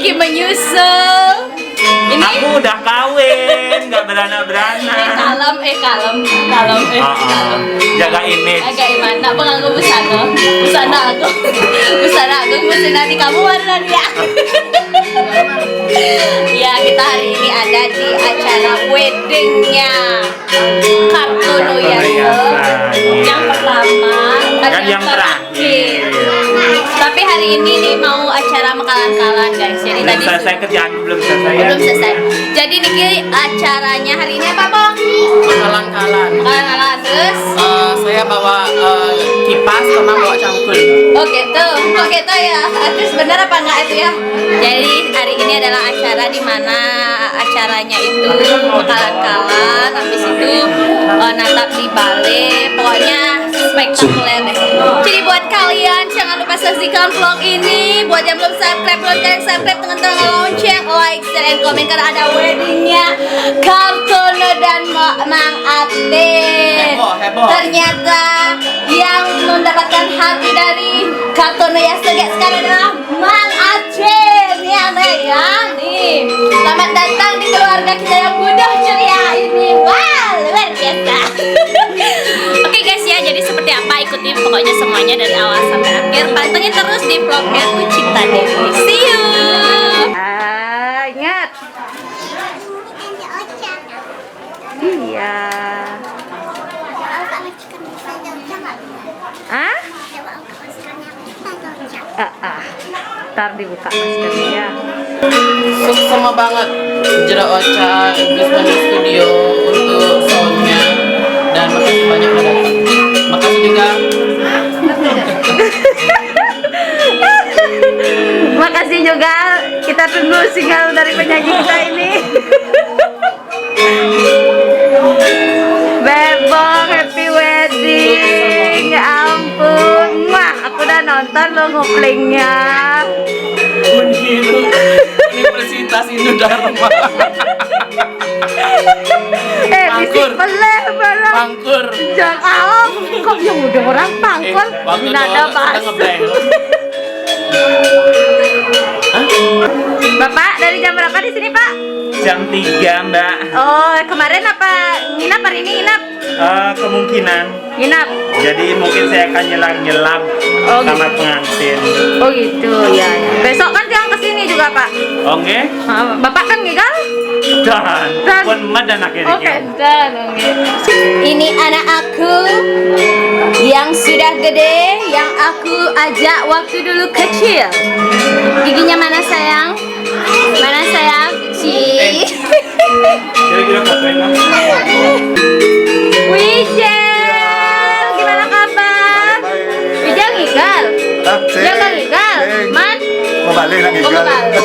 Niki menyusul. Ini Aku udah kawin, nggak berana-berana. kalem. Jaga image. Agak gimana? Apa nganggo busana? Busana aku mesti nanti kamu warna dia. Ya, kita hari ini ada di acara weddingnya Kartono yang pertama dan yang terakhir. Tapi hari ini nih mau acara makalan-kalan guys. Jadi Belum tadi selesai kerjaan, belum selesai ya. belum selesai. Jadi Niki acaranya hari ini apa, Bang? Kalan-kalan. Makalan terus. Saya bawa kipas sama bawa cangkul. Oh gitu, kok gitu ya? Terus benar apa enggak itu ya? Jadi hari ini adalah acara di mana acaranya itu makalan-kalan, habis itu natap di balai, pokoknya spektakuler deh. Jadi buat kalian jangan lupa saksikan vlog ini. Buat yang belum subscribe, subscribe dengan tombol lonceng, like, share, and comment karena ada weddingnya Kartono dan Mang Atin. Heboh. Ternyata yang mendapatkan hati dari Kartono yang sekarang adalah Mang Atin ya nih. Selamat datang di keluarga kita yang mudah ceria ini. Wah, luar biasa. Oke guys ya, jadi seperti apa ikuti pokoknya semuanya dari awal sampai akhir. Pantengin terus di vlognya Cinta Dewi. See you. Ingat. Iya. Ah? Ntar dibuka maskernya. Sama banget Jera Ocha, Gusman Studio untuk soundnya, dan makasih banyak udah datang. Makasih juga. Makasih juga. Kita tunggu single dari penyanyi kita ini. Bebong, happy wedding. Ya ampun. Wah, aku udah nonton lo nguplingnya. Universitas Indonesia. Bisik peleh malah. Pangkur. Jangan kok yang udah orang pangkon. Waktu Nada itu bas. ngeblank. Bapak dari jam berapa di sini, Pak? Jam 3, Mbak. Oh, kemarin apa nginap, hari ini nginap? Kemungkinan. Nginap. Jadi mungkin saya akan nyelap Oh, sama pengantin. Oh gitu ya. Besok kan yang kesini juga, Pak. Oke. Bapak kan ngigal? Dan pun madan akhirnya. Oke, dan ini anak aku yang sudah gede, yang aku ajak waktu dulu kecil. Giginya mana sayang? Mana sayang? Kira-kira fotoin lah. Wijel, gimana kabar? Wijel ngigal? Wijel nggak ngigal? Man? Mau balik lagi Oh, kan? balik.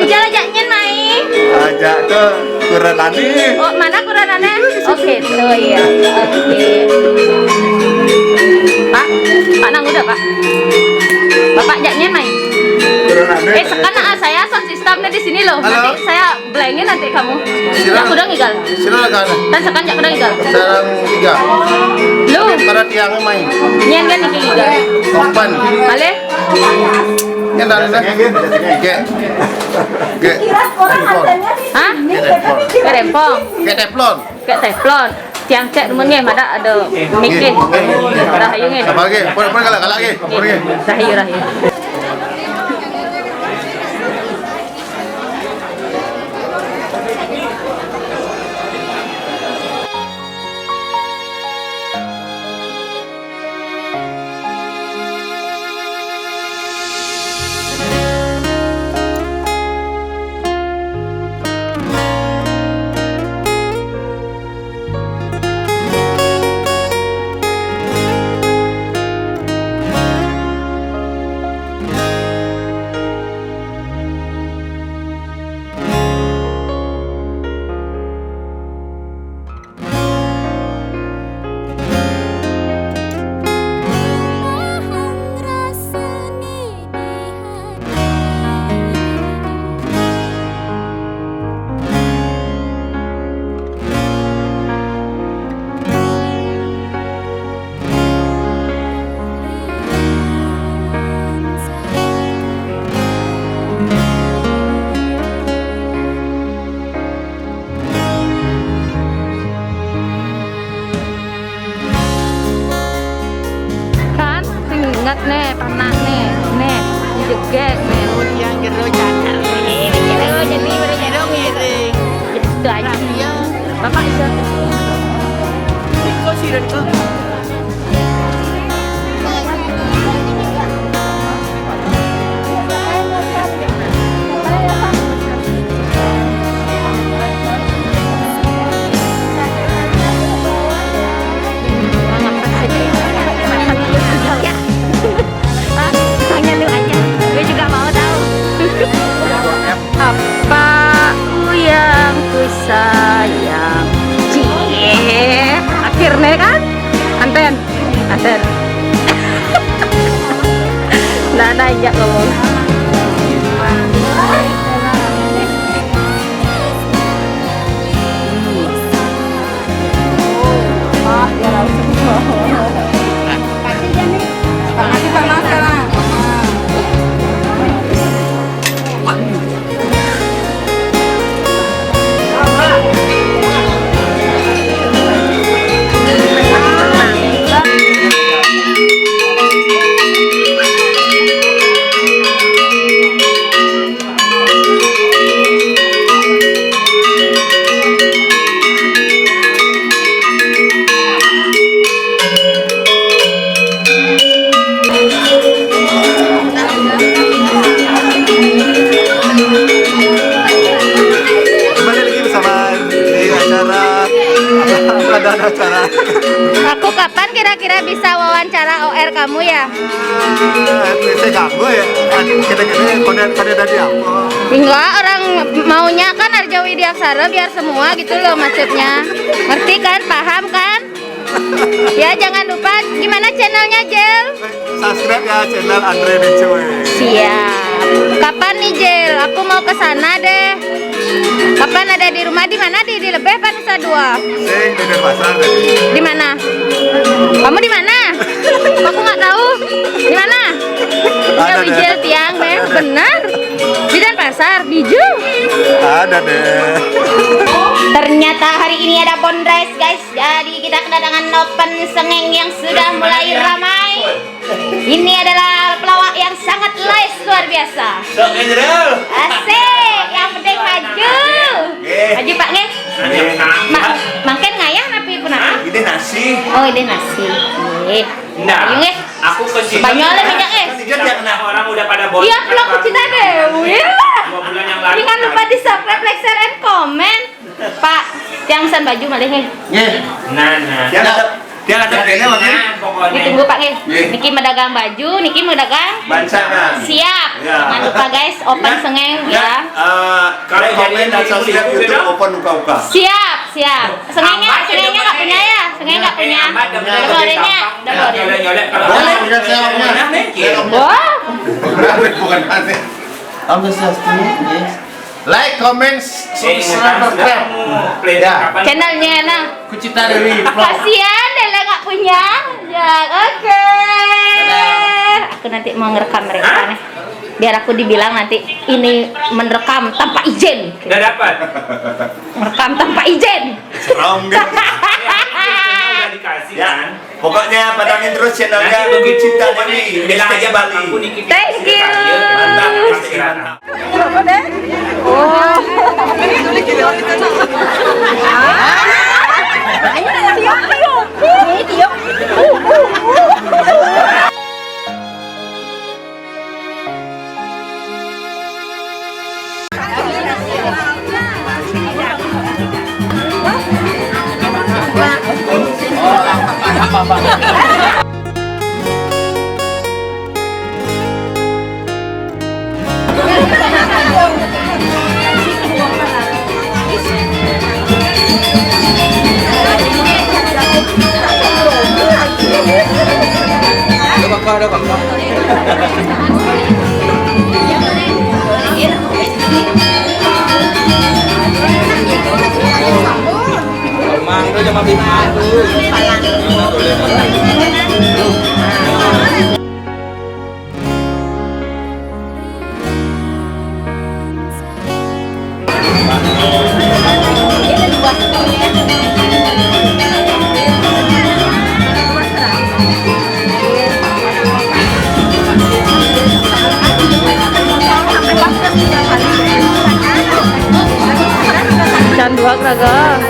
Wijel ajaknya main? Ajak ke Kuranani. Oh, mana kuranannya? Oke, tuh ya. Oke. Pak nang udah, Pak. Bapak ajaknya main. Kuranani. Sekarang saya sound systemnya di sini loh. Halo? Nanti saya blengin nanti kamu. Silakan. Aku udah ngigal. Silakan. Dan sekarang jak udah ngigal. Sekarang 3. Lu, Para tiangnya main. nyen kan niki ngigal. Open. Balik. Ini dari sana. Ge. Hah? Teflon. Ke rempong. Ge teflon. Ke teflon. Tiang cek rumahnya ada mikir. Rahayungnya. Apa lagi? Pun kalah lagi. Pergi. Rahayu. nih, panas nih, jeget nih. Yang gero jangan. Jadi Gero miring. itu aja. Bapak bisa. Kok sih kok? Tanya lu aja, gue juga mau tahu. Apa yang ku sayang? Cie, akhirnya kan? Anten. Nah, nanya ngomong. Kembali lagi bersama di acara Aku kapan kira-kira bisa wawancara OR kamu ya? saya ganggu ya. Kira-kira kode tadi apa? Enggak, orang maunya kan Arjo Widiaksara biar semua gitu loh maksudnya. Ngerti kan? Paham kan? Ya jangan lupa gimana channelnya Jel? Subscribe ya channel Andre Decoy. Siap. Kapan nih Jel? Aku mau ke sana deh. Kapan ada di rumah di mana di Lebeh apa Nusa Dua? Saya di Denpasar tadi. Di mana? Kamu di mana? Aku nggak tahu. Di mana? Ya Ada deh. Wijel Tiang deh. Benar. Di Denpasar, Biju. Ada deh. Ternyata hari ini ada Bondrace guys. Jadi kita kedatangan open sengeng yang sudah mulai ramai. Ini adalah pelawak yang sangat live luar biasa. Asik, yang penting maju. Maju Pak nge. Makan ngayah napi punah. Ini nasi. Oh ini nasi. Nggih. Nah, Ayo nge. aku ke sini. Banyak oleh minyak nge. Karena orang udah pada bosan. Iya vlog kita deh. Wih. 2 bulan yang lalu. Jangan lupa di subscribe, like, share, and comment. Pak, yang pesan baju malah nge. Nah. Dia ada kayaknya makanya. Pokoknya. Ditunggu Pak nge. Niki medagang baju, Niki medagang. Bancana. Siap. Ya. Jangan lupa guys, open sengeng ya. Kalau komen dan subscribe YouTube open uka-uka. Siap. Sengengnya nggak punya ya? Sengengnya nggak punya. Dapurnya. Wah. Bukan aneh. Yes. Like, comment, subscribe. Ya. Channelnya nah. Kucita Dewi vlog. Kasihan Dela nggak punya. Ya, oke. Aku nanti mau ngerekam mereka nih. Biar aku dibilang nanti ini merekam tanpa izin. Udah dapat. Merekam tanpa izin. Serem deh. Udah dikasih kan. Pokoknya pantangin terus channelnya Nanti Cinta begitu Dewi. bilang aja Bali. aku Niki. Thank you. Mantap, pasti mantap. Oh. Ada bakal. Mang itu cuma bima tuh. Handuk raga.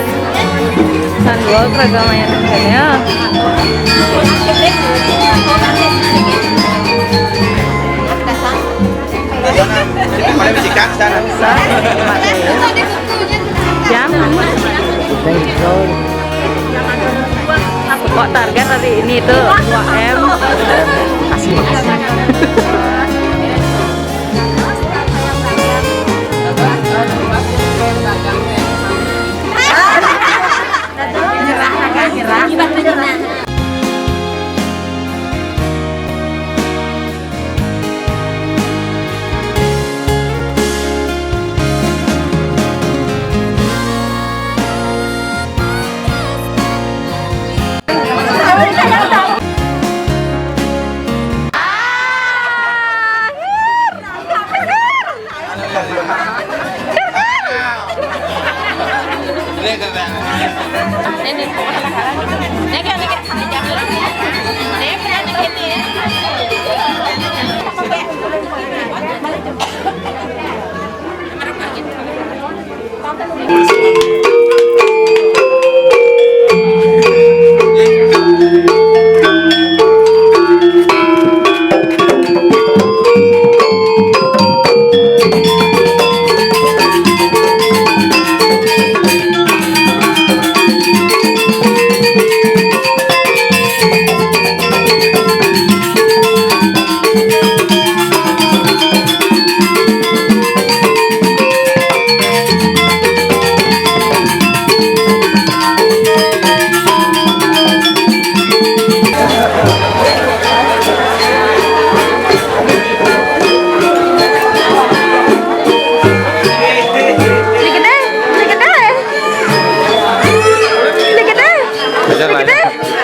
Handuk raga main ya. Mana bisikan sana? Jangan. Kok target hari ini tuh 2M. Kasih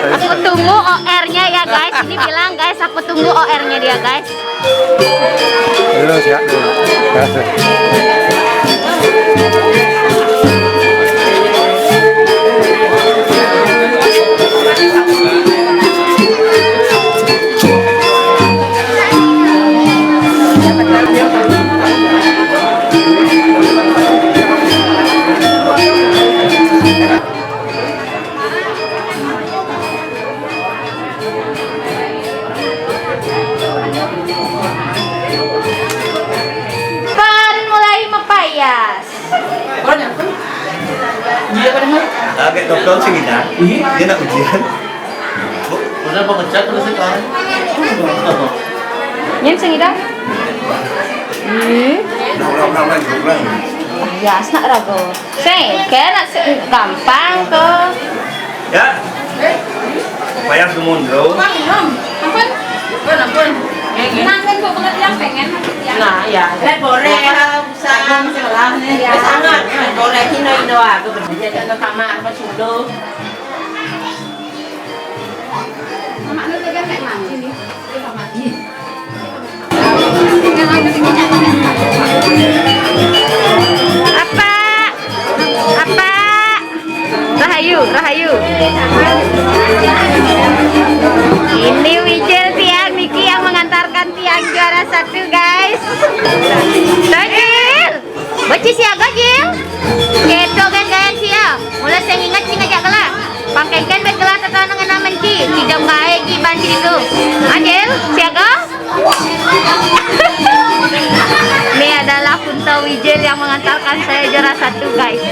Aku tunggu OR-nya ya guys. Ini bilang guys, aku tunggu OR-nya dia guys. Terus ya. Agak dokter sih kita. Dia nak ujian. Udah pengecat terus sekarang. Nyen sengida. Ya, nak rago. Nak gampang ke. Ya. Payah semundro. Nah, ya. Boleh sang sekolah nih. Sangat boleh hino doa aku berjalan ke kamar apa sudah. Apa? Rahayu. Ini Wijel Tiang Niki yang mengantarkan Tiang juara 1 guys. Tojil, beci siaga Jil. Keto kan gaya sia. Mulai saya ingat sih ngajak kelah. Pakaikan bekelah tetap dengan menci. Tidak baik di banjir itu. Anjil, siaga. Ini adalah Kunto Wijel yang mengantarkan saya juara 1 guys.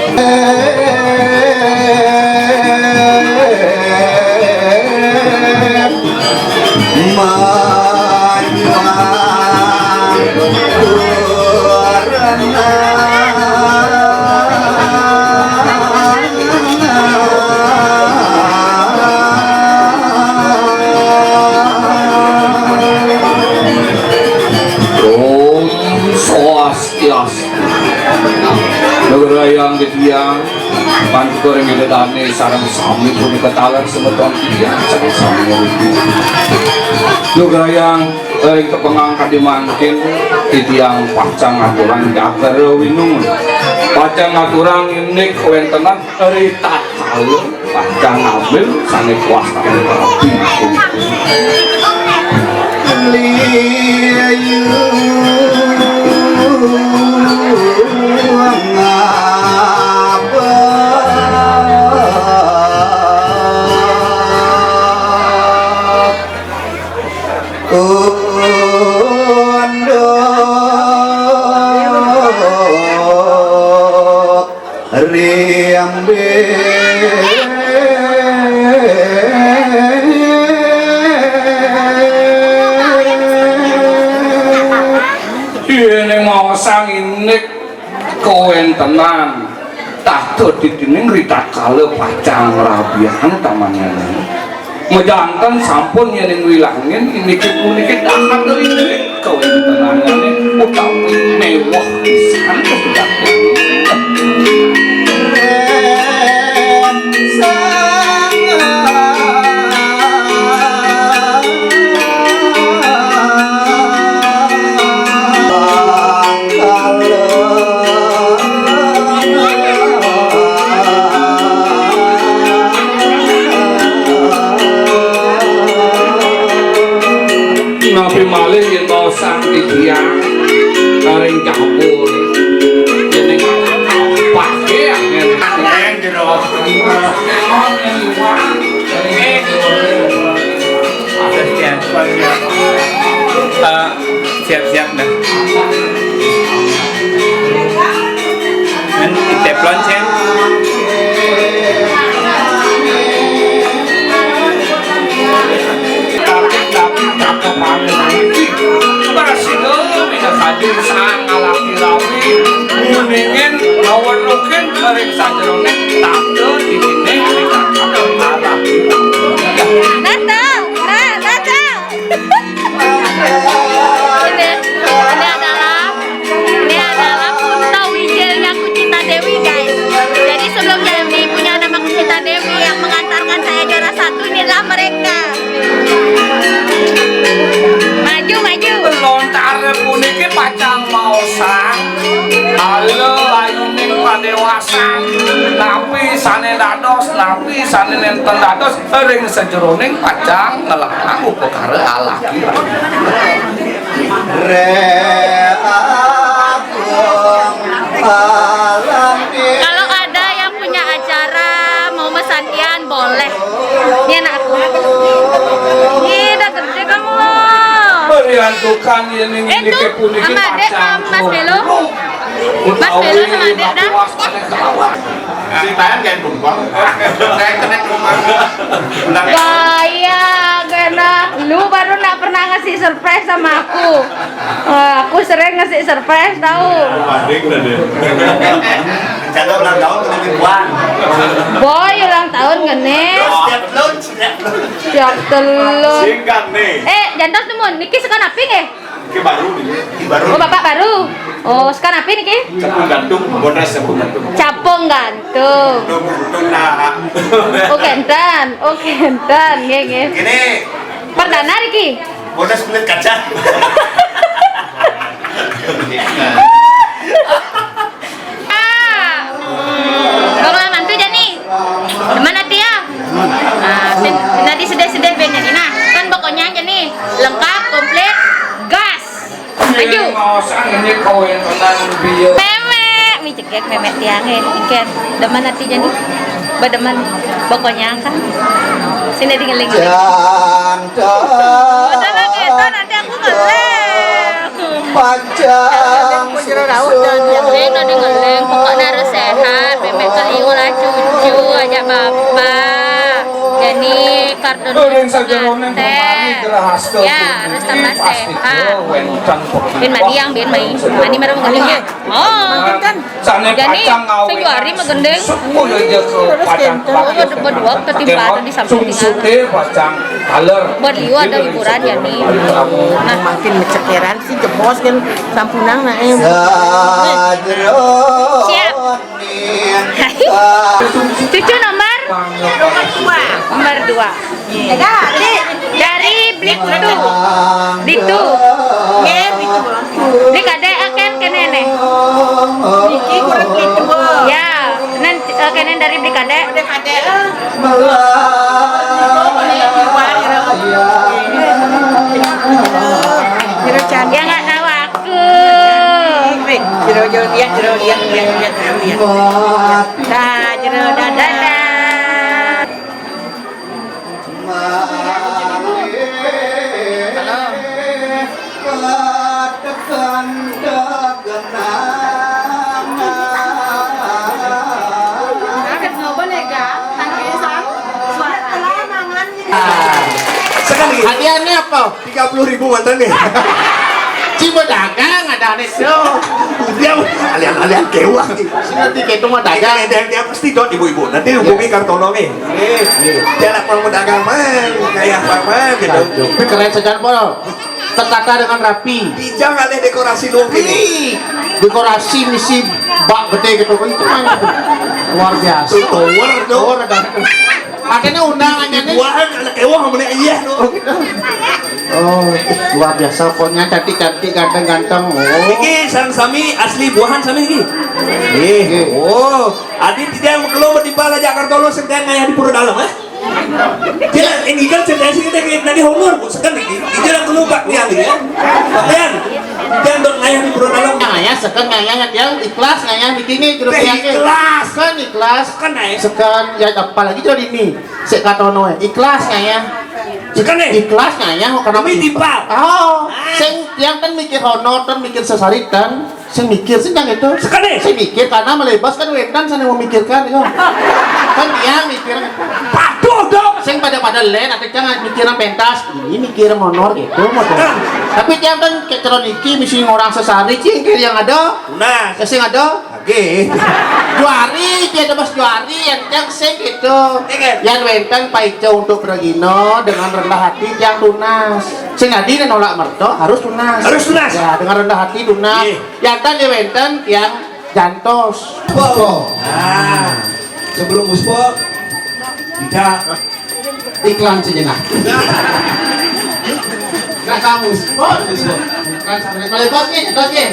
Negara yang ketiang pantu goreng itu dane sarang sami bumi ketalan semeton tiang sarang sami itu negara yang kepengangkat dimangkin tiang pacang aturan jaker winung pacang aturan ini kewentenan dari tatal pacang ambil sange kuasa riambe Ini mau sang ini kowen tenan tak ditining rita kala pacang rabian tamannya menjangan sampun yang wilangin ini kemudian dapat dari ini kowen tenan ini utawi mewah pisan kebedaannya Nabi malih yen mau sang tiang karing campur jeneng pake angin Yang jero. Sekian. Siap-siap dah. Tep lonceng. Hadir sang alaki rawi muningin lawan lukin kering sanjerone takde di sini kita akan alaki Natal, Natal. Ini adalah foto wijilnya Kucita Dewi guys. Jadi sebelumnya ini punya nama Kucita Dewi yang mengantarkan saya juara 1 inilah mereka. Maju. lontar puniki pacang mau sang halo layuning padewasan napi sane dados napi sane nenten dados ring sejeroning pacang ngelakang upekara alaki Kalau ada yang punya acara mau mesantian boleh. Ini anakku. Ih, udah gede kamu loh. berian tukang ini Itu puniki sama adek pacang Mas Belo. Mas Belo sama adek dah. Ceritain kayak tumpang. Kayak kena tumpang. Gaya, Gena. Lu baru nak pernah ngasih surprise sama aku. Aku sering ngasih surprise tahu. Banding udah deh. Rencana ulang tahun ke mingguan. Boy ulang tahun gene. Siap telur. Singkat nih. Jantos temun. Niki sekarang apa nih? Ini baru nih. Ini baru. Oh bapak baru. Oh sekarang apa niki? Capung gantung. Bodas capung gantung. Capung gantung. Nah. Oh kentan. Nge. Ini Perdana Riki. bodas kulit kaca. Bang Laman tuh Jani. Mana Tia? Nanti sedih-sedih pengen ini. Nah, kan pokoknya aja nih lengkap, komplit, gas. Maju. ini kau yang tenang biar Memek, mi cekek memek tiangnya. Ikan, deman nanti Jani. Bademan, pokoknya kan. Sini tinggalin. Udah lah gitu, nanti aku ngeleng. Panjang Ngeleng, pokoknya harus sehat. Memek kali ulah cucu, ajak bapak. Jadi kartu ya harus tambah sehat. Ben mandi yang ben main mandi merem gendeng ya. Oh, kan. Jadi Februari mah gendeng. Berdua ketimpa di samping tinggal. Buat liu ada hiburan ya nih. Nah, makin mencekeran sih jebos kan sampunang nah Siap. Cucu nomor 2. Dari Bliktu. Blik ada akan kenene. iki kurang gitu Ya, nanti kenen dari Blik ada. Ya nggak tahu aku. Jero lihat. Dah, jero dadah. Halo. Hadiahnya apa? 30.000 mantan nih. Cuma dagang ada itu. Dia alian-alian kewah nih. Nanti itu mah Dagang dagang. dia pasti dot ibu-ibu. Nanti hubungi Kartono nih. Dia nak mau dagang man, kayak apa gitu. Tapi keren sejan pol. Tertata dengan rapi. Bijang ada dekorasi lu gini. Dekorasi misi bak gede gitu itu mah luar biasa. Tower Tower ada. Akhirnya undangannya nih. Buahan anak kewah mana iya tuh. Oh, luar biasa pokoknya cantik-cantik ganteng-ganteng. Oh. Iki sang sami asli buahan sami iki. Oh, adi tidak yang keluar di bala Jakarta lo sedang ngayah di pura dalam Dia ini kan sedang sih kita kayak tadi honor sekarang iki. Dia yang keluar pak dia ya. Pakaian. Dia dong ngayah di pura dalam. Ngayah sekan ngayah dia ikhlas ngayah di sini grup yang Ikhlas. kan ikhlas Kan naik. sekan ya apalagi tuh di ini sekatono ikhlas ngayah. Sekan nih. Ikhlas ngayah karena Kami timpal. Oh, sing yang kan mikir honor dan mikir sesaritan, sing mikir sih yang itu. Sekan nih. Sing mikir karena melebas kan wetan sana mau mikirkan ya. Kan dia mikir Paduh dong. sing pada lain atau jangan mikiran pentas ini mikir honor gitu motor. Tapi dia kan kayak niki misi orang sesari cingkir yang ada. Nah, Sing ada oke. juari dia ada mas juari yang sing gitu. Yang wetan paico untuk Regino dengan rendah hati yang lunas. Sing adi nolak merto harus lunas. Harus lunas. Ya dengan rendah hati lunas. Iya. Yang kan dia wetan yang jantos. Nah, sebelum muspo tidak Iklan sejenak. Nggak kamu sport. Iklan sampai kali bosnya.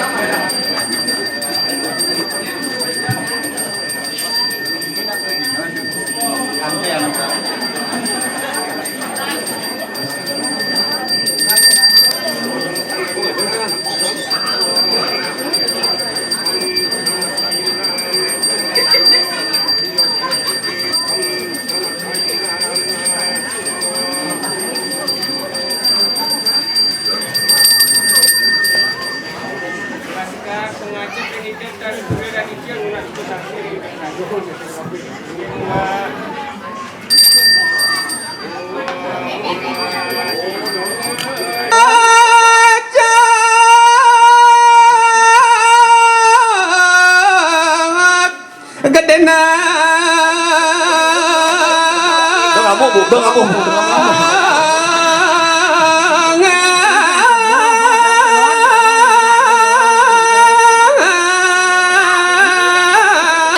Dong kamu.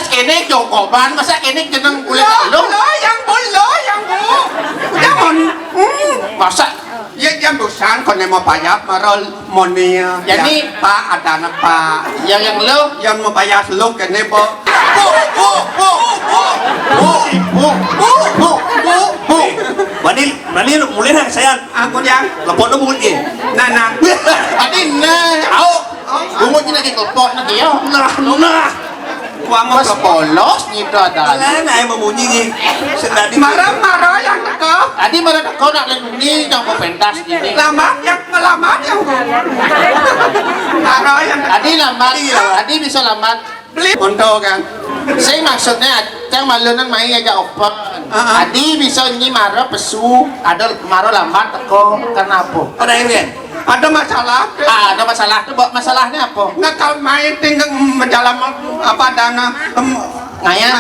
Kene jokoban masa kene jeneng kulit lu? Yang bu. Jangan. Masa Yang dosan kon mau payah marol monia. Jadi Pak ada anak Pak. yang lu Yang mau payah lu kene bo. Mani mulai nang sayang. Aku yang Lepon lu mungkin dia. nana. adi na au umut ni lagi kelpot na dia. Nah. Kuang mau Mas polos ni tu ada. Alah, ay memunyi ni. Sedang di marah yang teko. Adi mana kau nak lagi yang kau pentas gini. Lama yang marah yang Adi lambat, adi bisa lambat. beli untuk kan. Saya maksudnya, yang malunan main aja open. Adi bisa ini marah pesu, ada marah lambat teko karena apa? Ada yang ni. Ada masalah. Ada masalah tu, masalahnya apa? Nakal main tinggal menjalan apa dana Ngaya,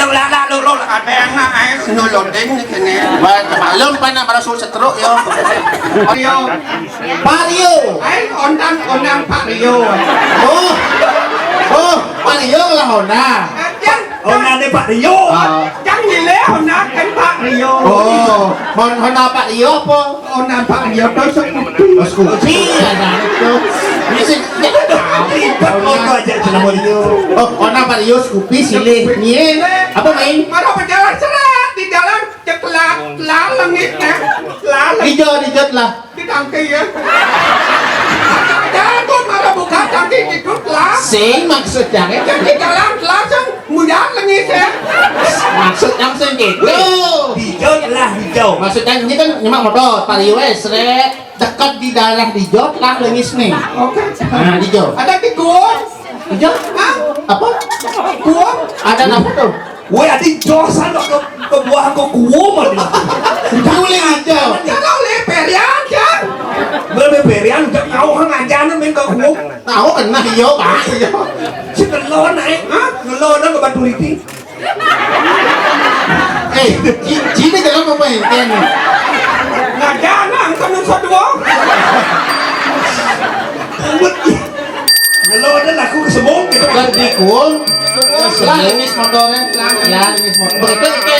Lala lu. ada yang naik noloding ni kene. malum pa na para sul setro yo. Rio, Mario. ay ondang Pak Rio. Oh, Mario lah Honda. Oh, nanti Pak Rio. Jangan gile ondang kan Pak Rio. Oh, Honda Pak Rio po. Ondang Pak Rio tu Skupi ada itu. Bisa Ribet moto aja nama dia. Oh, Honda Pak Rio Skupi silih. Nye, apa main? Marah berjalan serat di jalan ceklak langit lalang Dijot lah. di tangki ya. Jangan marah buka tangki ikut lah. Sing maksudnya Di jalan langsung mudah langit ya. maksud yang sing gitu. Hijau lah hijau. Maksudnya ini kan nyemak motor, pariwes rek dekat di daerah dijot lah lengis nih. Oke. Nah, dijot. Ada di gua. Dijot? Hah? Apa? Gua. Ada apa tuh? Woi adik josan ke buah ke kuoma dia. Boleh aja. Kalau leper ya kan. Berberian ke kau hang ajaran main ke kuom. Tahu kena iyo pak. Si ngelon naik, ngelon ke batu liti. Cina dalam pemainkan. Ngajaran kan satu orang. Ngelon dan aku kesemong gitu. Dan di kum. Lah, ini motornya. Lah, ini motor. Begitu